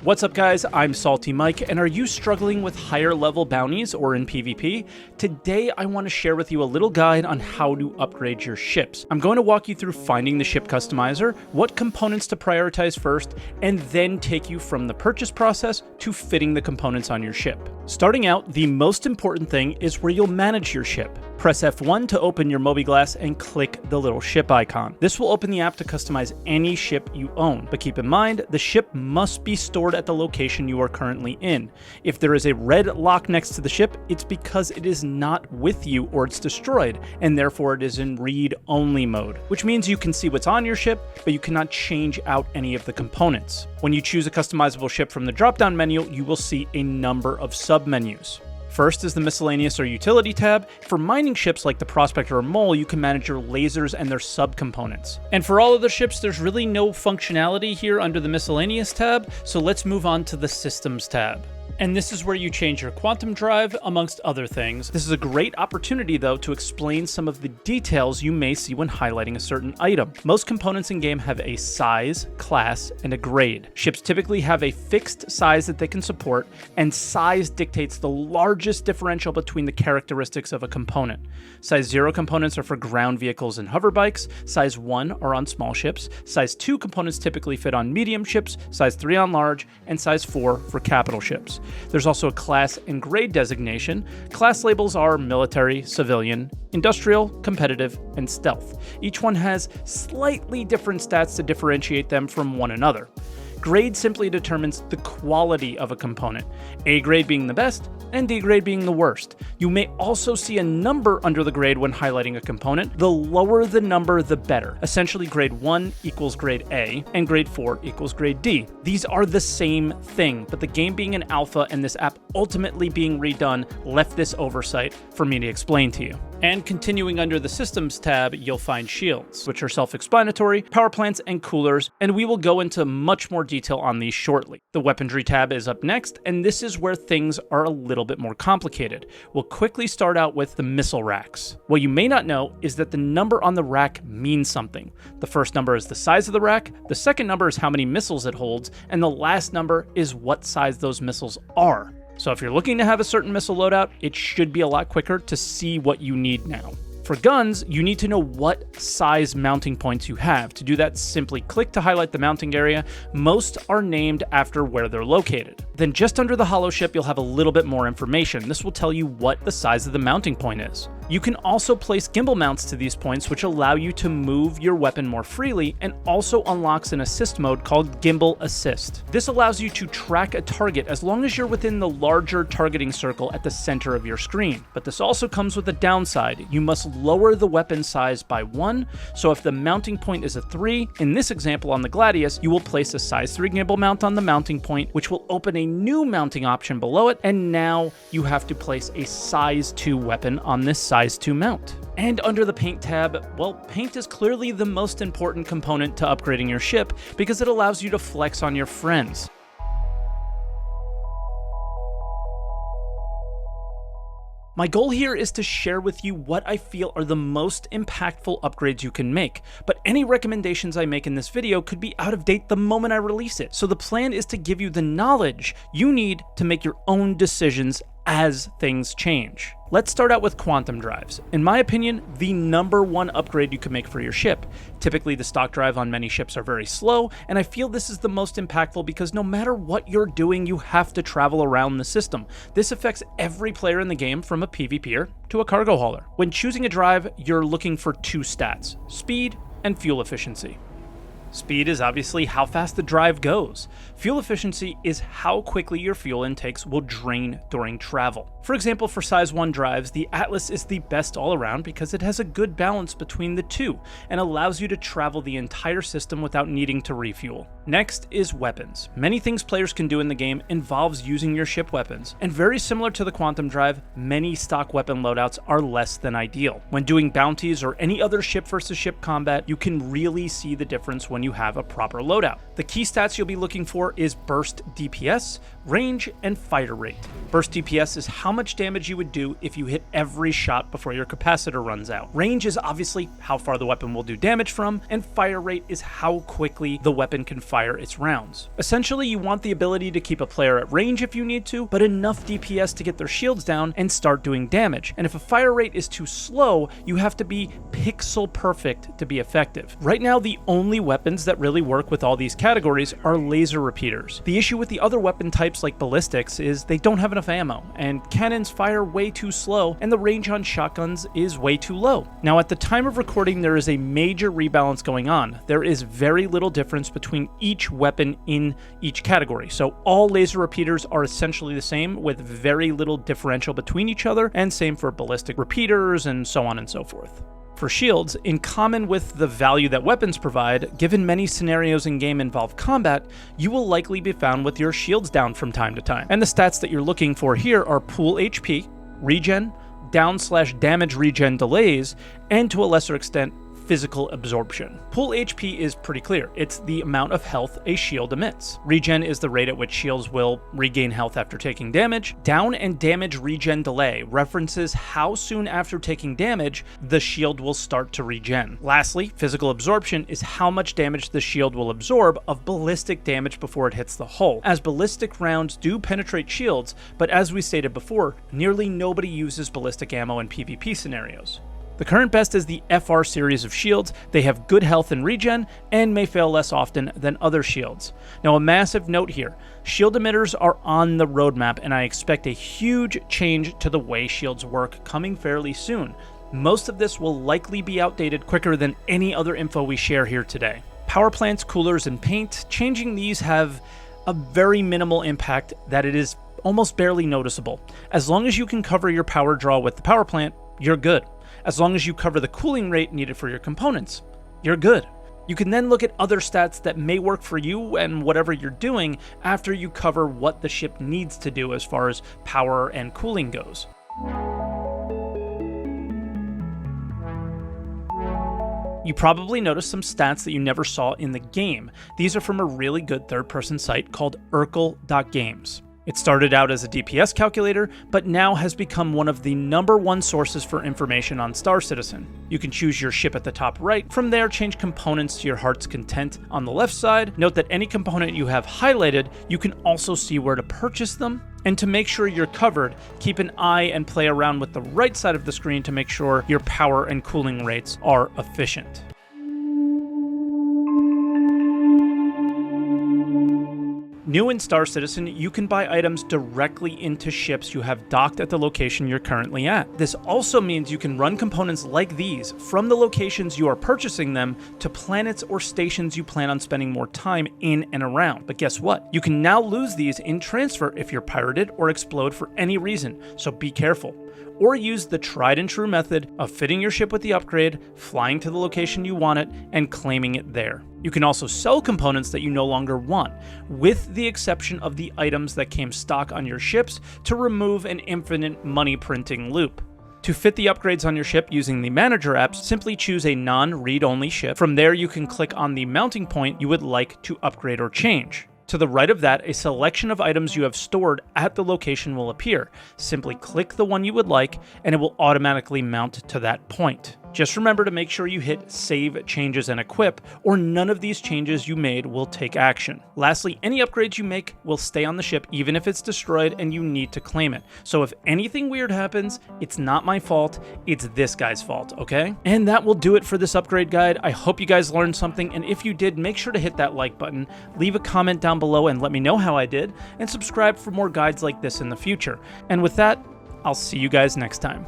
What's up guys, I'm SaltEMike, and are you struggling with higher level bounties or in PvP? Today I want to share with you a little guide on how to upgrade your ships. I'm going to walk you through finding the ship customizer, what components to prioritize first, and then take you from the purchase process to fitting the components on your ship. Starting out, the most important thing is where you'll manage your ship. Press F1 to open your mobiGlas and click the little ship icon. This will open the app to customize any ship you own, but keep in mind, the ship must be stored at the location you are currently in. If there is a red lock next to the ship, it's because it is not with you or it's destroyed, and therefore it is in read-only mode, which means you can see what's on your ship, but you cannot change out any of the components. When you choose a customizable ship from the drop-down menu, you will see a number of submenus. First is the Miscellaneous or Utility tab. For mining ships like the Prospector or Mole, you can manage your lasers and their subcomponents. And for all other ships, there's really no functionality here under the Miscellaneous tab, so let's move on to the Systems tab. And this is where you change your quantum drive, amongst other things. This is a great opportunity, though, to explain some of the details you may see when highlighting a certain item. Most components in-game have a size, class, and a grade. Ships typically have a fixed size that they can support, and size dictates the largest differential between the characteristics of a component. Size 0 components are for ground vehicles and hover bikes, size 1 are on small ships, size 2 components typically fit on medium ships, size 3 on large, and size 4 for capital ships. There's also a class and grade designation. Class labels are military, civilian, industrial, competitive, and stealth. Each one has slightly different stats to differentiate them from one another. Grade simply determines the quality of a component, A grade being the best and D grade being the worst. You may also see a number under the grade when highlighting a component. The lower the number, the better. Essentially, grade 1 equals grade A, and grade 4 equals grade D. These are the same thing, but the game being an alpha and this app ultimately being redone left this oversight for me to explain to you. And continuing under the Systems tab, you'll find shields, which are self-explanatory, power plants, and coolers, and we will go into much more detail on these shortly. The Weaponry tab is up next, and this is where things are a little bit more complicated. We'll quickly start out with the missile racks. What you may not know is that the number on the rack means something. The first number is the size of the rack, the second number is how many missiles it holds, and the last number is what size those missiles are. So if you're looking to have a certain missile loadout, it should be a lot quicker to see what you need now. For guns, you need to know what size mounting points you have. To do that, simply click to highlight the mounting area. Most are named after where they're located. Then just under the holo ship, you'll have a little bit more information. This will tell you what the size of the mounting point is. You can also place gimbal mounts to these points, which allow you to move your weapon more freely and also unlocks an assist mode called Gimbal Assist. This allows you to track a target as long as you're within the larger targeting circle at the center of your screen. But this also comes with a downside. You must lower the weapon size by 1, so if the mounting point is a 3, in this example on the Gladius, you will place a size 3 gimbal mount on the mounting point, which will open a new mounting option below it, and now you have to place a size 2 weapon on this size 2 mount. And under the Paint tab, well, paint is clearly the most important component to upgrading your ship because it allows you to flex on your friends. My goal here is to share with you what I feel are the most impactful upgrades you can make, but any recommendations I make in this video could be out of date the moment I release it, so the plan is to give you the knowledge you need to make your own decisions as things change. Let's start out with quantum drives. In my opinion, the #1 upgrade you can make for your ship. Typically, the stock drive on many ships are very slow, and I feel this is the most impactful because no matter what you're doing, you have to travel around the system. This affects every player in the game, from a PvPer to a cargo hauler. When choosing a drive, you're looking for 2 stats: speed and fuel efficiency. Speed is obviously how fast the drive goes. Fuel efficiency is how quickly your fuel intakes will drain during travel. For example, for size 1 drives, the Atlas is the best all around because it has a good balance between the two and allows you to travel the entire system without needing to refuel. Next is weapons. Many things players can do in the game involves using your ship weapons, and very similar to the quantum drive, many stock weapon loadouts are less than ideal. When doing bounties or any other ship versus ship combat, you can really see the difference when when you have a proper loadout. The key stats you'll be looking for is burst DPS, range, and fire rate. Burst DPS is how much damage you would do if you hit every shot before your capacitor runs out. Range is obviously how far the weapon will do damage from, and fire rate is how quickly the weapon can fire its rounds. Essentially, you want the ability to keep a player at range if you need to, but enough DPS to get their shields down and start doing damage. And if a fire rate is too slow, you have to be pixel perfect to be effective. Right now, the only weapons that really work with all these categories are laser repeaters. The issue with the other weapon types like ballistics is they don't have enough ammo, and cannons fire way too slow, and the range on shotguns is way too low. Now, at the time of recording, there is a major rebalance going on. There is very little difference between each weapon in each category, so all laser repeaters are essentially the same with very little differential between each other, and same for ballistic repeaters and so on and so forth. For shields, in common with the value that weapons provide, given many scenarios in game involve combat, you will likely be found with your shields down from time to time. And the stats that you're looking for here are pool HP, regen, down/damage regen delays, and to a lesser extent, physical absorption. Pool HP is pretty clear. It's the amount of health a shield emits. Regen is the rate at which shields will regain health after taking damage. Down and damage regen delay references how soon after taking damage the shield will start to regen. Lastly, physical absorption is how much damage the shield will absorb of ballistic damage before it hits the hull, as ballistic rounds do penetrate shields, but as we stated before, nearly nobody uses ballistic ammo in PvP scenarios. The current best is the FR series of shields. They have good health and regen, and may fail less often than other shields. Now, a massive note here, shield emitters are on the roadmap, and I expect a huge change to the way shields work coming fairly soon. Most of this will likely be outdated quicker than any other info we share here today. Power plants, coolers, and paint, changing these have a very minimal impact that it is almost barely noticeable. As long as you can cover your power draw with the power plant, you're good. As long as you cover the cooling rate needed for your components, you're good. You can then look at other stats that may work for you and whatever you're doing after you cover what the ship needs to do as far as power and cooling goes. You probably noticed some stats that you never saw in the game. These are from a really good third-person site called Urkel.games. It started out as a DPS calculator, but now has become one of the #1 sources for information on Star Citizen. You can choose your ship at the top right. From there, change components to your heart's content on the left side. Note that any component you have highlighted, you can also see where to purchase them. And to make sure you're covered, keep an eye and play around with the right side of the screen to make sure your power and cooling rates are efficient. New in Star Citizen, you can buy items directly into ships you have docked at the location you're currently at. This also means you can run components like these from the locations you are purchasing them to planets or stations you plan on spending more time in and around. But guess what? You can now lose these in transfer if you're pirated or explode for any reason, so be careful. Or use the tried and true method of fitting your ship with the upgrade, flying to the location you want it, and claiming it there. You can also sell components that you no longer want, with the exception of the items that came stock on your ships, to remove an infinite money printing loop. To fit the upgrades on your ship using the manager apps, simply choose a non-read-only ship. From there, you can click on the mounting point you would like to upgrade or change. To the right of that, a selection of items you have stored at the location will appear. Simply click the one you would like, and it will automatically mount to that point. Just remember to make sure you hit Save Changes and Equip, or none of these changes you made will take action. Lastly, any upgrades you make will stay on the ship even if it's destroyed and you need to claim it. So if anything weird happens, it's not my fault, it's this guy's fault, okay? And that will do it for this upgrade guide. I hope you guys learned something, and if you did, make sure to hit that like button, leave a comment down below and let me know how I did, and subscribe for more guides like this in the future. And with that, I'll see you guys next time.